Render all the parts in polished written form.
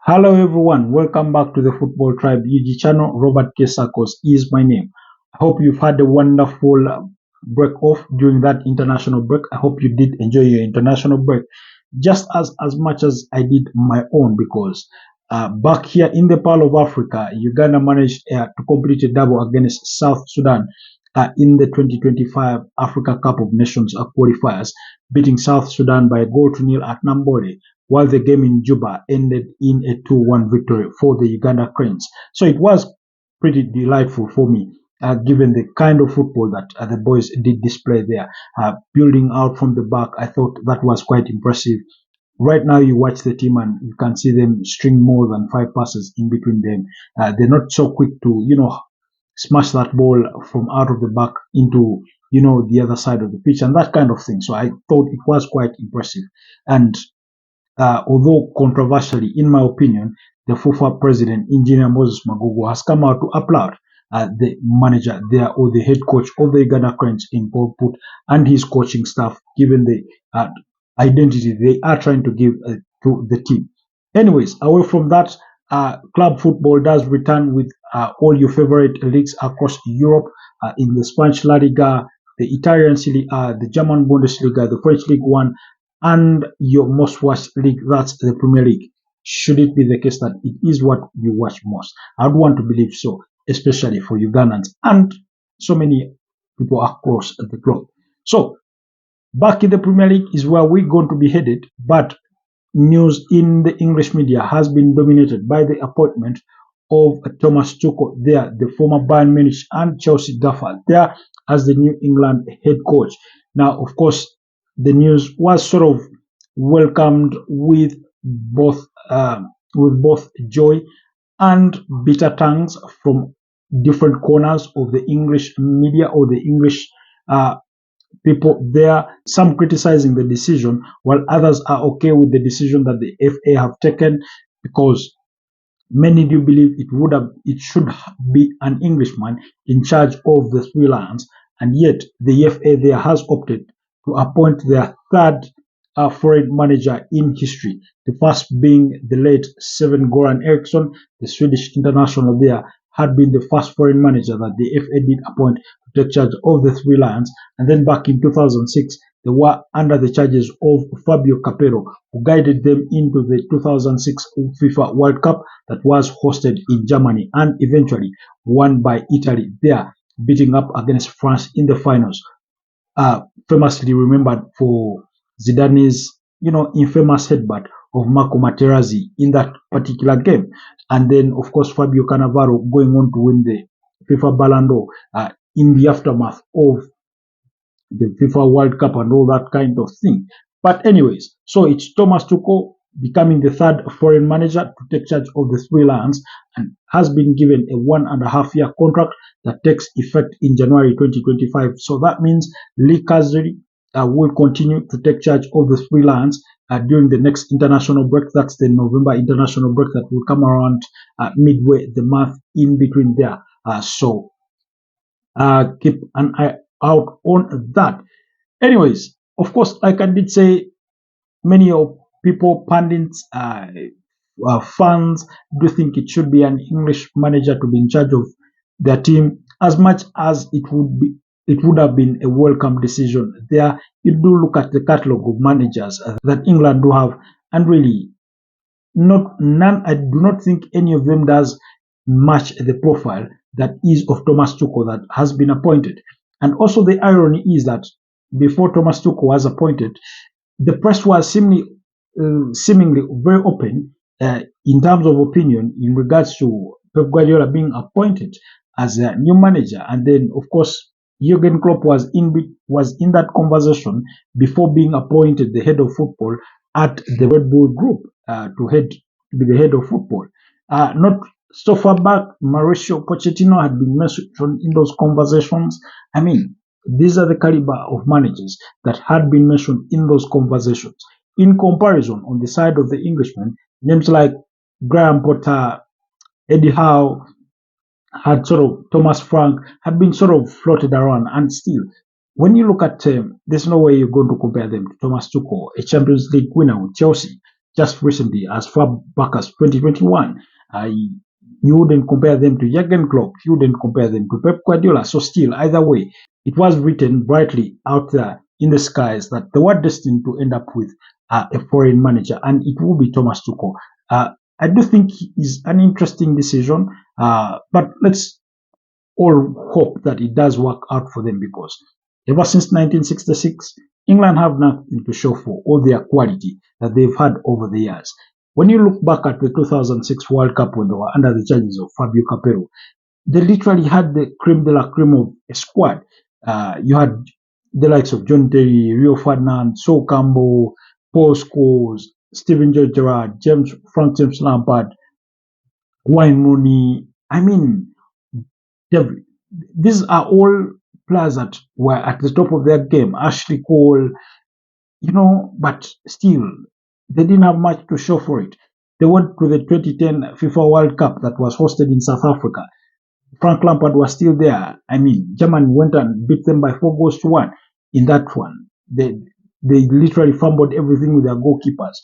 Hello everyone, welcome back to the Football Tribe UG channel. Robert K. Sarkos is my name. I hope you've had a wonderful break off during that international break. I hope you did enjoy your international break just as much as I did my own, because back here in the Pearl of Africa, Uganda managed to complete a double against South Sudan in the 2025 Africa Cup of Nations qualifiers, beating South Sudan by a goal to nil at Nambole, while the game in Juba ended in a 2-1 victory for the Uganda Cranes. So it was pretty delightful for me, given the kind of football that the boys did display there. Building out from the back, I thought that was quite impressive. Right now, you watch the team and you can see them string more than 5 passes in between them. They're not so quick to, smash that ball from out of the back into, the other side of the pitch and that kind of thing. So I thought it was quite impressive. And although controversially, in my opinion, the FIFA president, Engineer Moses Magogo, has come out to applaud the manager there, or the head coach of the Uganda Cranes in Paul Put and his coaching staff, given the identity they are trying to give to the team. Anyways, away from that, club football does return with all your favorite leagues across Europe, in the Spanish La Liga, the Italian Serie A, the German Bundesliga, the French League One, and your most watched league, that's the Premier League. Should it be the case that it is what you watch most? I would want to believe so, especially for Ugandans and so many people across the globe. So, back in the Premier League is where we're going to be headed, but news in the English media has been dominated by the appointment of Thomas Tuchel there, the former Bayern Munich and Chelsea gaffer, there as the New England head coach. Now, of course, the news was sort of welcomed with both joy and bitter tongues from different corners of the English media, or the English people there. Some criticizing the decision, while others are okay with the decision that the FA have taken, because many do believe it should be an Englishman in charge of the Three Lions, and yet the FA there has opted to appoint their third foreign manager in history. The first being the late Sven-Göran Eriksson, the Swedish international there, had been the first foreign manager that the FA did appoint to take charge of the Three Lions. And then back in 2006, they were under the charges of Fabio Capello, who guided them into the 2006 FIFA World Cup that was hosted in Germany and eventually won by Italy there, beating up against France in the finals. Famously remembered for Zidane's, infamous headbutt of Marco Materazzi in that particular game. And then, of course, Fabio Cannavaro going on to win the FIFA Ballon d'Or in the aftermath of the FIFA World Cup and all that kind of thing. But anyways, so it's Thomas Tuchel becoming the third foreign manager to take charge of the Three Lions, and has been given a 1.5-year contract that takes effect in January 2025. So that means Lee Kazri will continue to take charge of the Three Lions during the next international break. That's the November international break that will come around midway the month in between there. So keep an eye out on that. Anyways, of course, like I did say, many of people, pundits, fans do think it should be an English manager to be in charge of their team, as much as it would have been a welcome decision. There, you do look at the catalogue of managers that England do have, and really, I do not think any of them does match the profile that is of Thomas Tuchel that has been appointed. And also, the irony is that before Thomas Tuchel was appointed, the press was seemingly very open in terms of opinion in regards to Pep Guardiola being appointed as a new manager. And then, of course, Jurgen Klopp was in that conversation before being appointed the head of football at the Red Bull Group to be the head of football. Not so far back, Mauricio Pochettino had been mentioned in those conversations. I mean, these are the caliber of managers that had been mentioned in those conversations. In comparison, on the side of the Englishmen, names like Graham Potter, Eddie Howe, Thomas Frank had been sort of floated around, and still, when you look at there's no way you're going to compare them to Thomas Tuchel, a Champions League winner with Chelsea, just recently, as far back as 2021. You wouldn't compare them to Jurgen Klopp. You wouldn't compare them to Pep Guardiola. So still, either way, it was written brightly out there in the skies that they were destined to end up with a foreign manager, and it will be Thomas Tuchel. I do think it's an interesting decision, but let's all hope that it does work out for them, because ever since 1966, England have nothing to show for all their quality that they've had over the years. When you look back at the 2006 World Cup when they were under the charges of Fabio Capello, they literally had the creme de la creme of a squad. You had the likes of John Terry, Rio Ferdinand, Sol Campbell, Paul Scholes, Steven Gerrard, Frank James Lampard, Wayne Rooney. I mean, these are all players that were at the top of their game. Ashley Cole, but still, they didn't have much to show for it. They went to the 2010 FIFA World Cup that was hosted in South Africa. Frank Lampard was still there. I mean, Germany went and beat them by 4-1 in that one. They literally fumbled everything with their goalkeepers.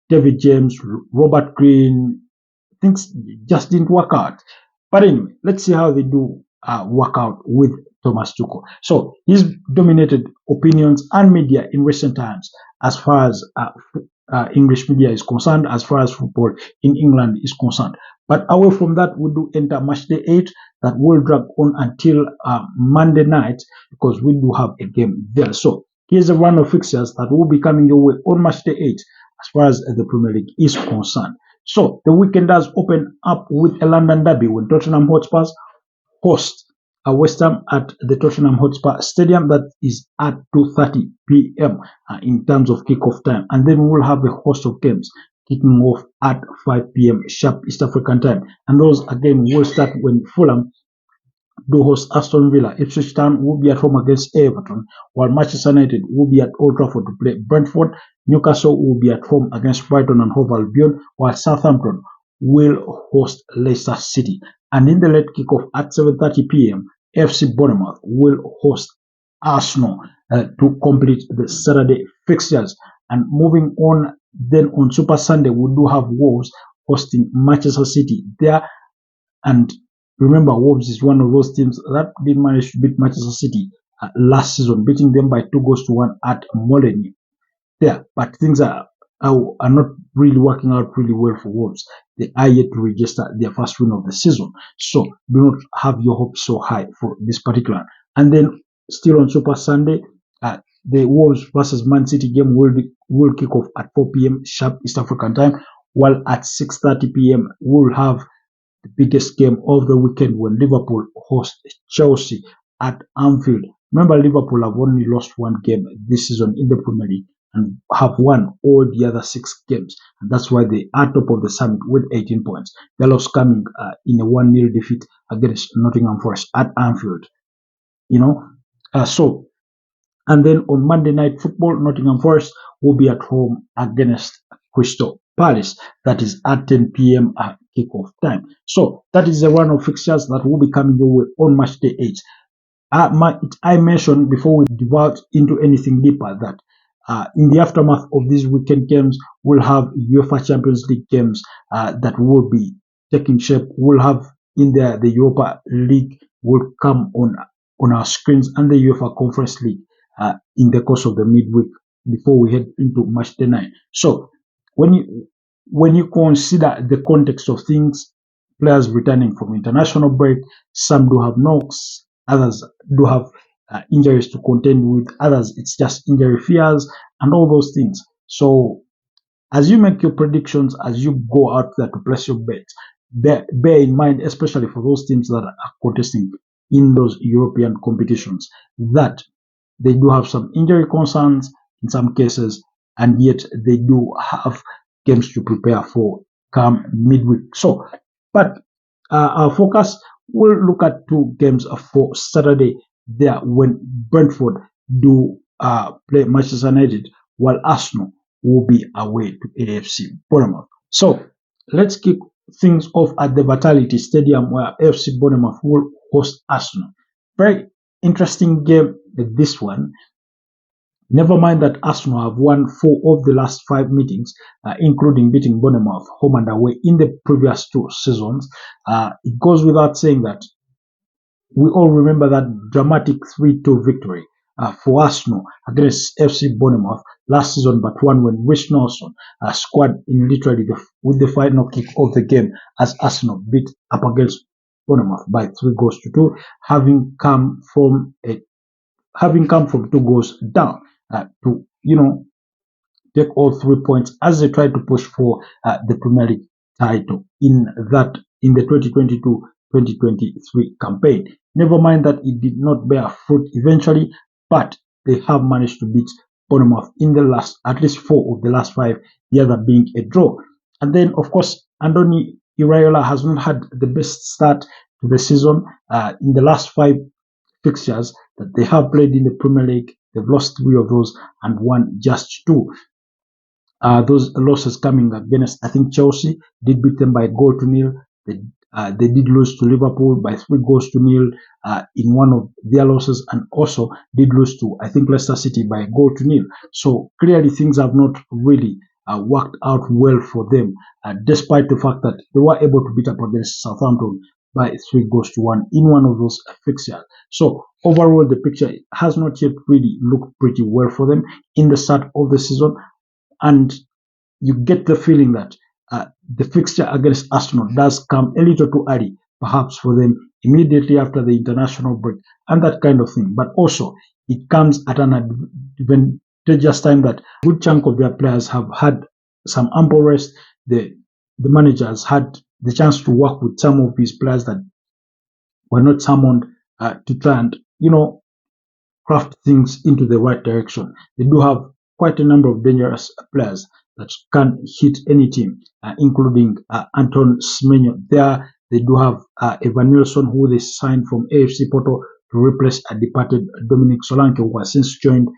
David James, Robert Green. Things just didn't work out. But anyway, let's see how they do work out with Thomas Tuchel. So he's dominated opinions and media in recent times as far as English media is concerned, as far as football in England is concerned. But away from that, we do enter match day 8 that will drag on until Monday night, because we do have a game there. So here's a run of fixtures that will be coming your way on match day 8 as far as the Premier League is concerned. So the weekend does open up with a London derby when Tottenham Hotspur host West Ham at the Tottenham Hotspur Stadium. That is at 2:30 p.m. In terms of kickoff time. And then we'll have a host of games kicking off at 5 p.m. sharp East African time. And those again will start when Fulham do host Aston Villa. Ipswich Town will be at home against Everton, while Manchester United will be at Old Trafford to play Brentford. Newcastle will be at home against Brighton and Hove Albion, while Southampton will host Leicester City. And in the late kickoff at 7:30 p.m., AFC Bournemouth will host Arsenal to complete the Saturday fixtures. And moving on, then on Super Sunday, we do have Wolves hosting Manchester City there. And remember, Wolves is one of those teams that did manage to beat Manchester City last season, beating them by 2-1 at Molineux there. But things are not really working out really well for Wolves. They are yet to register their first win of the season. So do not have your hopes so high for this particular. And then still on Super Sunday, the Wolves versus Man City game will kick off at 4 p.m. sharp East African time, while at 6:30 p.m. we'll have the biggest game of the weekend when Liverpool host Chelsea at Anfield. Remember, Liverpool have only lost one game this season in the Premier League and have won all the other 6 games. And that's why they are top of the summit with 18 points. Their loss coming in a 1-0 defeat against Nottingham Forest at Anfield. And then on Monday Night Football, Nottingham Forest will be at home against Crystal Palace. That is at 10 p.m. at kickoff time. So that is a run of fixtures that will be coming your way on match day 8. I mentioned before we divulge into anything deeper that in the aftermath of these weekend games, we'll have UEFA Champions League games that will be taking shape. We'll have in there the Europa League will come on our screens, and the UEFA Conference League in the course of the midweek before we head into match day 9. So when you consider the context of things, players returning from international break, some do have knocks, others do have injuries to contend with, others it's just injury fears and all those things. So as you make your predictions, as you go out there to place your bets, bear in mind, especially for those teams that are contesting in those European competitions, that they do have some injury concerns in some cases, and yet they do have games to prepare for come midweek. So, but our focus will look at 2 games for Saturday there when Brentford do play Manchester United, while Arsenal will be away to AFC Bournemouth. So let's kick things off at the Vitality Stadium where AFC Bournemouth will host Arsenal. Very interesting game, this one. Never mind that Arsenal have won 4 of the last 5 meetings, including beating Bournemouth home and away in the previous 2 seasons. It goes without saying that we all remember that dramatic 3-2 victory for Arsenal against FC Bournemouth last season, but one when Rich Nelson scored in literally with the final kick of the game as Arsenal beat up against Bournemouth by 3-2, having come from 2 goals down to take all 3 points as they try to push for the Premier League title in the 2022-2023 campaign. Never mind that it did not bear fruit eventually, but they have managed to beat Bournemouth in at least 4 of the last 5, the other being a draw. And then, of course, Andoni Iraola has not had the best start to the season. In the last 5 fixtures that they have played in the Premier League, they've lost 3 of those and won just 2. Those losses coming against, I think Chelsea did beat them by 1-0. They did lose to Liverpool by 3-0 in one of their losses, and also did lose to, I think, Leicester City by 1-0. So clearly things have not really worked out well for them, despite the fact that they were able to beat up against Southampton by 3-1 in one of those fixtures. So overall, the picture has not yet really looked pretty well for them in the start of the season, and you get the feeling that the fixture against Arsenal does come a little too early, perhaps for them, immediately after the international break and that kind of thing. But also, it comes at an advantageous time that a good chunk of their players have had some ample rest. The manager has had the chance to work with some of his players that were not summoned to try and, craft things into the right direction. They do have quite a number of dangerous players that can hit any team, including Anton Semenyo. There, they do have Evan Nilsson, who they signed from AFC Porto to replace a departed Dominic Solanke, who has since joined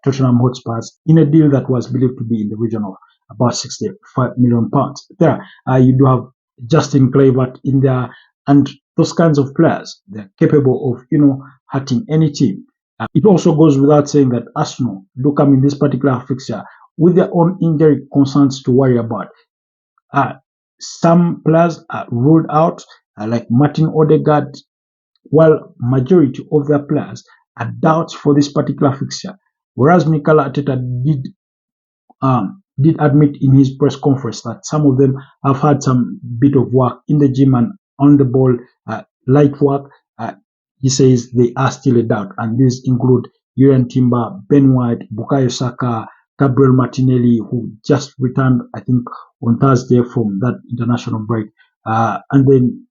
Tottenham Hotspurs in a deal that was believed to be in the region of about £65 million. There, you do have Justin Kluivert in there, and those kinds of players, they're capable of, hurting any team. It also goes without saying that Arsenal do come in this particular fixture with their own injury concerns to worry about. Some players are ruled out, like Martin Odegaard, while majority of their players are doubts for this particular fixture. Whereas Mikel Arteta did admit in his press conference that some of them have had some bit of work in the gym and on the ball, light work. He says they are still a doubt, and these include Jurriën Timber, Ben White, Bukayo Saka, Gabriel Martinelli, who just returned, I think, on Thursday from that international break. And then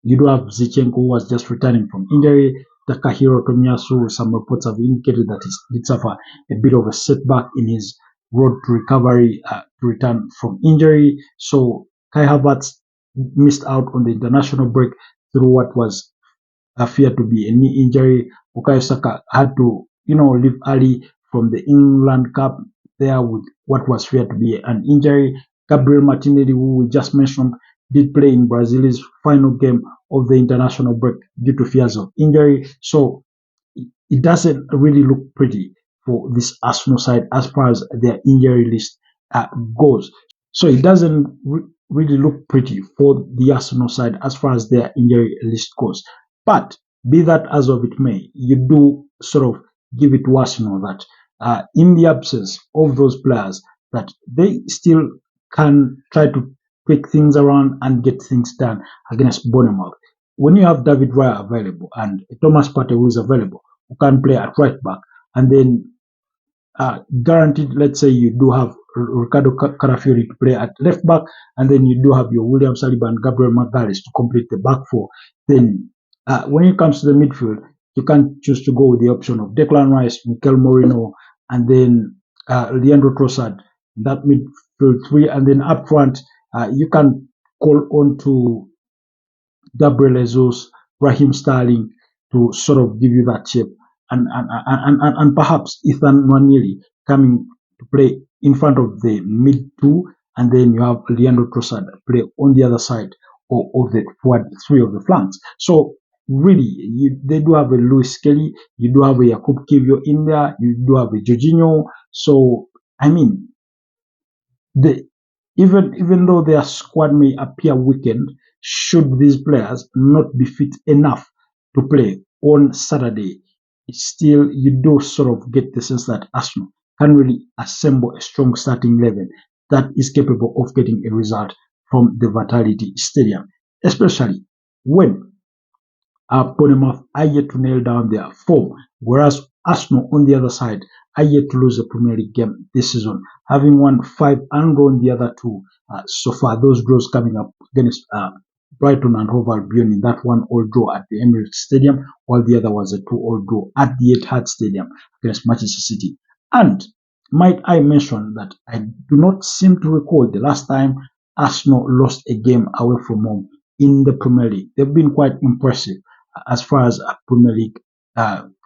you do have Zinchenko, who was just returning from injury. Takahiro Tomiyasu, some reports have indicated that he did suffer a bit of a setback in his road to recovery to return from injury. So Kai Havertz missed out on the international break through what was feared to be a knee injury. Bukayo Saka had to, leave early from the England Cup there with what was feared to be an injury. Gabriel Martinelli, who we just mentioned, did play in Brazil's final game of the international break due to fears of injury. So it doesn't really look pretty for this Arsenal side as far as their injury list goes. So it doesn't really look pretty for the Arsenal side as far as their injury list goes. But be that as of it may, you do sort of give it to Arsenal that in the absence of those players, that they still can try to tweak things around and get things done against Bournemouth. When you have David Raya available and Thomas Partey who is available, who can play at right back, and then guaranteed, let's say you do have Ricardo Carafiori to play at left back, and then you do have your William Saliba and Gabriel Magalhaes to complete the back four, then when it comes to the midfield, you can choose to go with the option of Declan Rice, Mikel Merino, and then Leandro Trossard, that midfield three, and then up front, you can call on to Gabriel Jesus, Raheem Sterling to sort of give you that shape, and perhaps Ethan Nwaneri coming to play in front of the mid two, and then you have Leandro Trossard play on the other side of the forward three of the flanks. So really, they do have a 𝐿𝐿𝐼, you do have a 𝐔𝐄𝐒 in there, you do have a 𝐿𝐿𝐼𝐄. So I mean, even though their squad may appear weakened, should these players not be fit enough to play on Saturday, still you do sort of get the sense that Arsenal can really assemble a strong starting 11 that is capable of getting a result from the Vitality Stadium, especially when Bournemouth are yet to nail down their form, whereas Arsenal on the other side are yet to lose a Premier League game this season, having won 5 and drawn the other 2 so far. Those draws coming up against Brighton and Hove Albion in that 1-1 draw at the Emirates Stadium, while the other was a 2-2 draw at the Etihad Stadium against Manchester City. And might I mention that I do not seem to recall the last time Arsenal lost a game away from home in the Premier League. They've been quite impressive as far as Premier League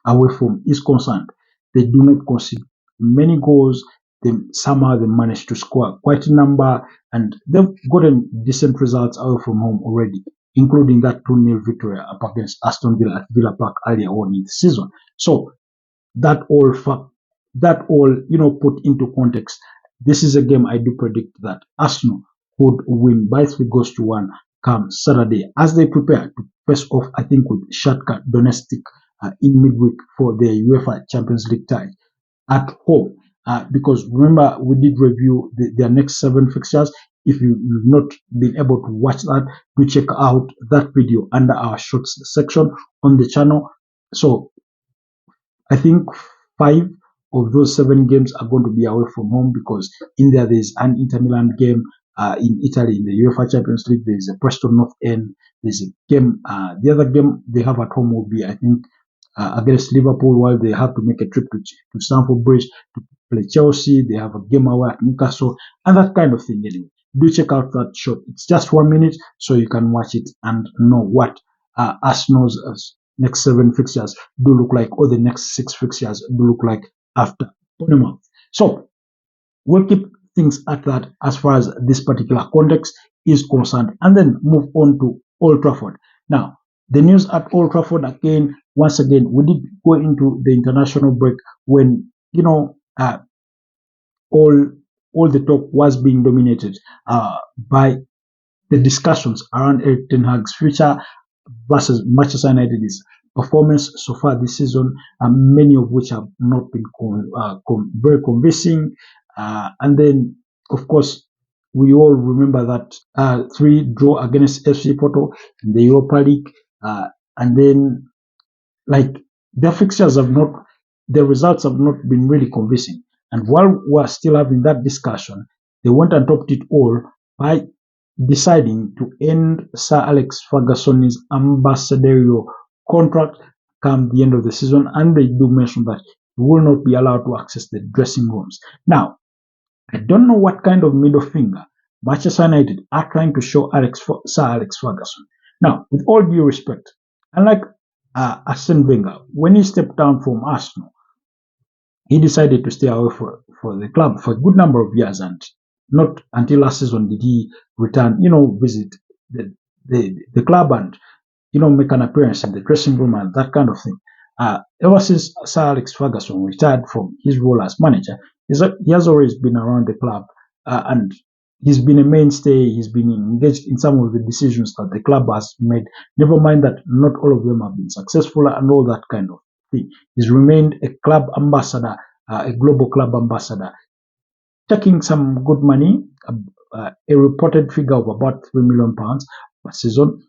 away from is concerned. They do not concede many goals. Somehow they managed to score quite a number, and they've gotten decent results away from home already, including that 2-0 victory up against Aston Villa at Villa Park earlier on in the season. So that all put into context, this is a game I do predict that Arsenal would win by 3 goals to 1 come Saturday as they prepare to face off, I think, with Shakhtar Donetsk in midweek for their UEFA Champions League tie at home. Because remember, we did review their next 7 fixtures. If you've not been able to watch that, do check out that video under our shorts section on the channel. So I think 5 of those 7 games are going to be away from home, because in there's an Inter Milan game in Italy in the UEFA Champions League. There's a Preston North End. There's a game. The other game they have at home will be, I think, against Liverpool, while they have to make a trip to Stamford Bridge to play Chelsea. They have a game away at Newcastle and that kind of thing. Anyway, do check out that shot. It's just 1 minute, so you can watch it and know what Arsenal's next 7 fixtures do look like, or the next 6 fixtures do look like after Bournemouth. So we'll keep things at that as far as this particular context is concerned, and then move on to Old Trafford. Now, the news at Old Trafford again, once again, we did go into the international break when, all the talk was being dominated by the discussions around Erik ten Hag's future versus Manchester United's performance so far this season, many of which have not been very convincing. And then, of course, we all remember that 3 draw against FC Porto in the Europa League, and then the results have not been really convincing. And while we're still having that discussion, they went and topped it all by deciding to end Sir Alex Ferguson's ambassadorial contract come the end of the season, and they do mention that he will not be allowed to access the dressing rooms. Now, I don't know what kind of middle finger Manchester United are trying to show Sir Alex Ferguson. Now, with all due respect, unlike Arsene Wenger, when he stepped down from Arsenal, he decided to stay away for the club for a good number of years, and not until last season did he return, visit the club and, make an appearance in the dressing room and that kind of thing. Ever since Sir Alex Ferguson retired from his role as manager, he has always been around the club, and he's been a mainstay. He's been engaged in some of the decisions that the club has made. Never mind that not all of them have been successful and all that kind of thing. He's remained a club ambassador, a global club ambassador, taking some good money, a reported figure of about £3 million per season,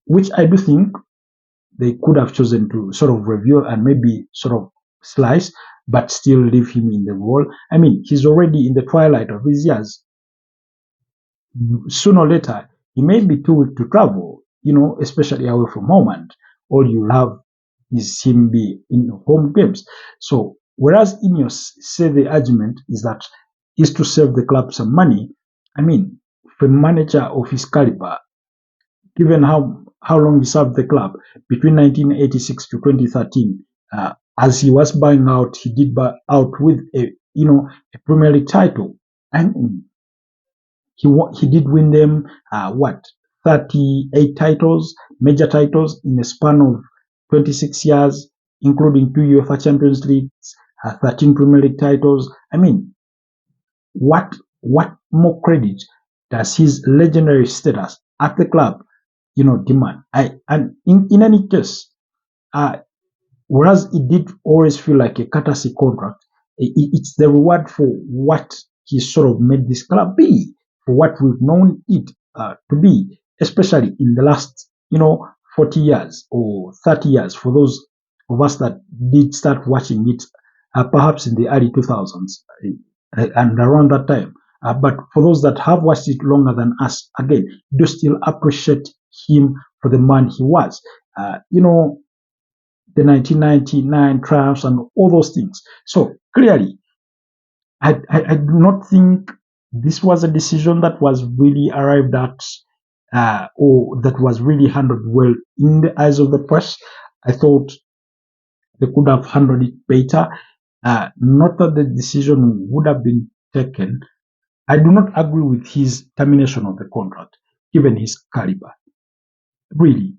which I do think they could have chosen to sort of review and maybe sort of slice, but still leave him in the role. I mean, he's already in the twilight of his years. Sooner or later, he may be too weak to travel, especially away from home, and all you'll have is him be in home games. So, whereas Ineos say the argument is to save the club some money, I mean, for a manager of his caliber, given how long he served the club, between 1986 to 2013, as he was buying out, he did buy out with a Premier League title, and he did win them 38 titles, major titles in a span of 26 years, including 2 UEFA Champions Leagues, 13 Premier League titles. I mean, what more credit does his legendary status at the club, demand? And in any case, whereas it did always feel like a courtesy contract, it's the reward for what he sort of made this club be, for what we've known it to be, especially in the last, 40 years or 30 years, for those of us that did start watching it, perhaps in the early 2000s and around that time. But for those that have watched it longer than us, again, do still appreciate him for the man he was. The 1999 triumphs and all those things. So clearly, I do not think this was a decision that was really arrived at, or that was really handled well in the eyes of the press. I thought they could have handled it better. Not that the decision would have been taken. I do not agree with his termination of the contract, given his caliber. Really,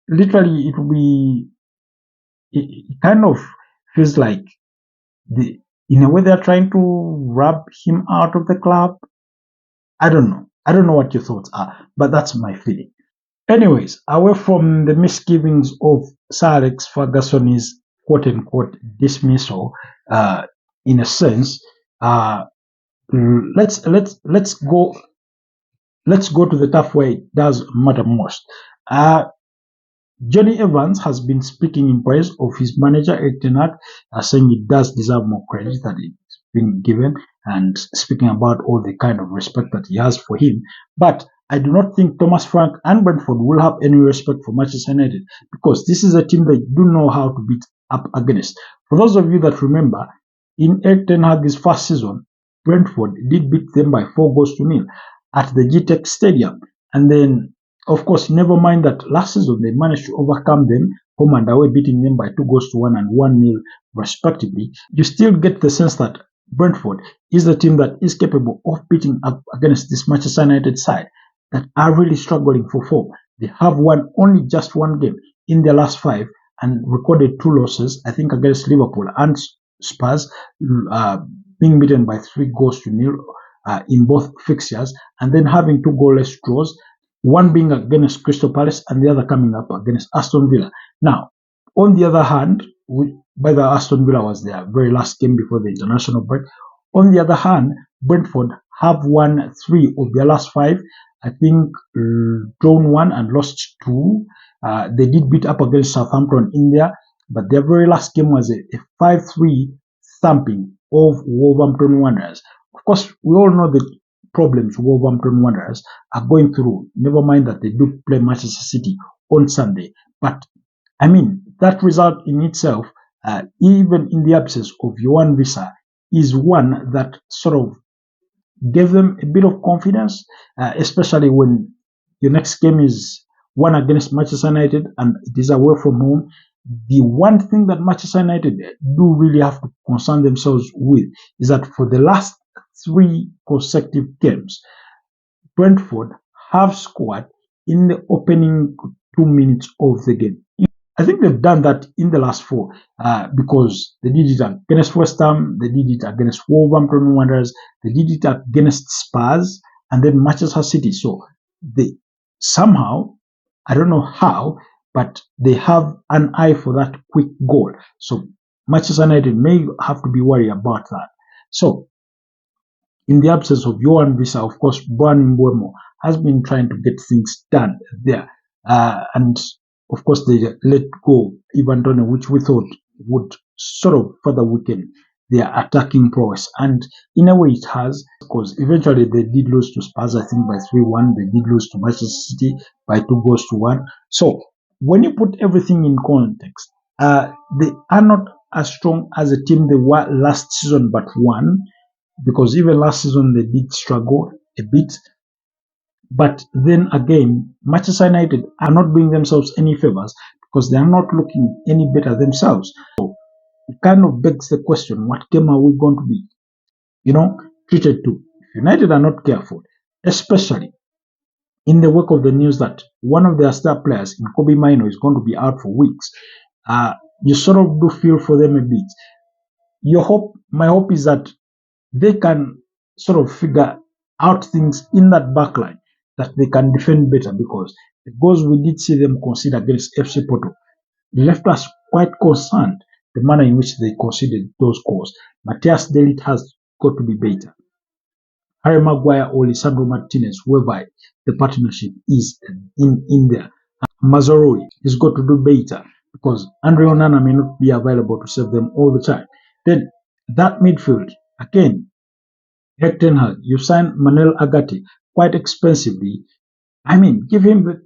literally, it kind of feels like in a way they're trying to rub him out of the club. I don't know what your thoughts are, but that's my feeling. Anyways, away from the misgivings of Sir Alex Ferguson's quote unquote dismissal, in a sense, let's go to the stuff where it does matter most. Johnny Evans has been speaking in praise of his manager, Erik ten Hag, saying he does deserve more credit that it's been given, and speaking about all the kind of respect that he has for him. But I do not think Thomas Frank and Brentford will have any respect for Manchester United, because this is a team they do know how to beat up against. For those of you that remember, in Erik ten Hag's first season, Brentford did beat them by 4-0 at the 𝐺𝐸𝐾𝐒 Stadium. And then, of course, never mind that last season they managed to overcome them home and away, beating them by 2-1 and 1-0 respectively. You still get the sense that Brentford is the team that is capable of beating up against this Manchester United side that are really struggling for form. They have won only just one game in their last 5 and recorded 2 losses, I think against Liverpool and Spurs, being beaten by 3-0 in both fixtures, and then having 2 goalless draws, one being against Crystal Palace and the other coming up against Aston Villa. Now, on the other hand, by the Aston Villa was their very last game before the international break. On the other hand, Brentford have won 3 of their last 5. I think drawn 1 and lost 2. They did beat up against Southampton in there, but their very last game was a 5-3 thumping of Wolverhampton Wanderers. Of course, we all know the problems Wolverhampton Wanderers are going through. Never mind that they do play Manchester City on Sunday. But, I mean, that result in itself, even in the absence of Yohan Wissa, is one that sort of gave them a bit of confidence, especially when your next game is one against Manchester United and it is away from home. The one thing that Manchester United do really have to concern themselves with is that for the last 3 consecutive games, Brentford have scored in the opening 2 minutes of the game. I think they've done that in the last 4 because they did it against West Ham, they did it against Wolverhampton Wanderers, they did it against Spurs, and then Manchester City. So they somehow, I don't know how, but they have an eye for that quick goal. So Manchester United may have to be worried about that. So in the absence of Yohan Wissa, of course, Bryan Mbeumo has been trying to get things done there. And of course, they let go Ivan Toney, which we thought would sort of further weaken their attacking prowess. And in a way it has, because eventually they did lose to Spurs, I think by 3-1. They did lose to Manchester City by 2-1. So when you put everything in context, they are not as strong as a team they were last season but won, because even last season they did struggle a bit. But then again, Manchester United are not doing themselves any favors because they are not looking any better themselves. So it kind of begs the question, what game are we going to be, treated to? If United are not careful, especially in the wake of the news that one of their star players in Kobe Mino is going to be out for weeks, you sort of do feel for them a bit. My hope is that they can sort of figure out things in that backline that they can defend better, because the goals we did see them concede against FC Porto left us quite concerned, the manner in which they conceded those goals. Matthias De Ligt has got to be better. Harry Maguire or Lisandro Martinez, whoever the partnership is in there, Mazraoui has got to do better, because Andre Onana may not be available to save them all the time. Then that midfield, again, Erik ten Hag, you signed Manuel Ugarte quite expensively. I mean, give him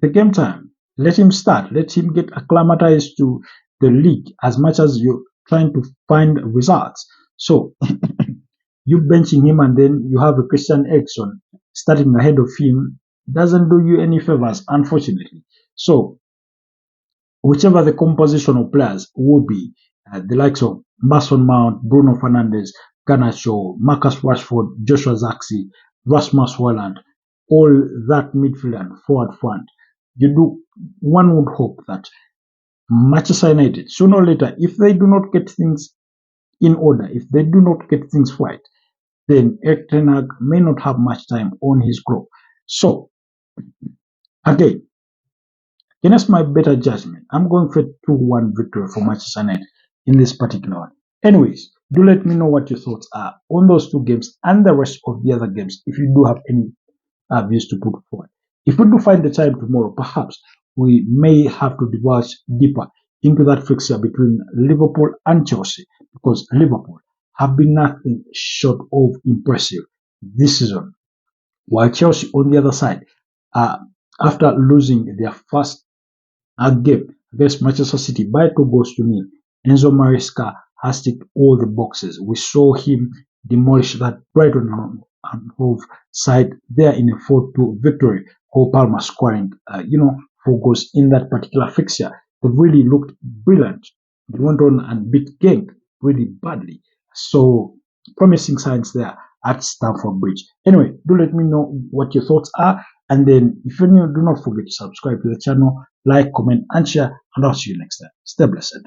the game time. Let him start. Let him get acclimatized to the league as much as you're trying to find results. So you benching him and then you have a Christian Eriksen starting ahead of him doesn't do you any favors, unfortunately. So whichever the composition of players will be, the likes of Mason Mount, Bruno Fernandes, Garnacho, Marcus Rashford, Joshua Zirkzee, Rasmus Hojlund, all that midfield and forward front, one would hope that Manchester United, sooner or later, if they do not get things in order, if they do not get things right, then Erik ten Hag may not have much time on his group. So, again, against my better judgment, I'm going for a 2-1 victory for Manchester United in this particular one. Anyways, do let me know what your thoughts are on those two games and the rest of the other games, if you do have any views to put forward. If we do find the time tomorrow, perhaps we may have to divulge deeper into that fixture between Liverpool and Chelsea, because Liverpool have been nothing short of impressive this season, while Chelsea on the other side, after losing their first game against Manchester City by 2-0, Enzo Maresca has ticked all the boxes. We saw him demolish that Brighton and Hove side there in a 4-2 victory. Cole Palmer scoring, 4 goals in that particular fixture. They really looked brilliant. They went on and beat Genk really badly. So promising signs there at Stamford Bridge. Anyway, do let me know what your thoughts are. And then if you're new, do not forget to subscribe to the channel, like, comment, and share. And I'll see you next time. Stay blessed.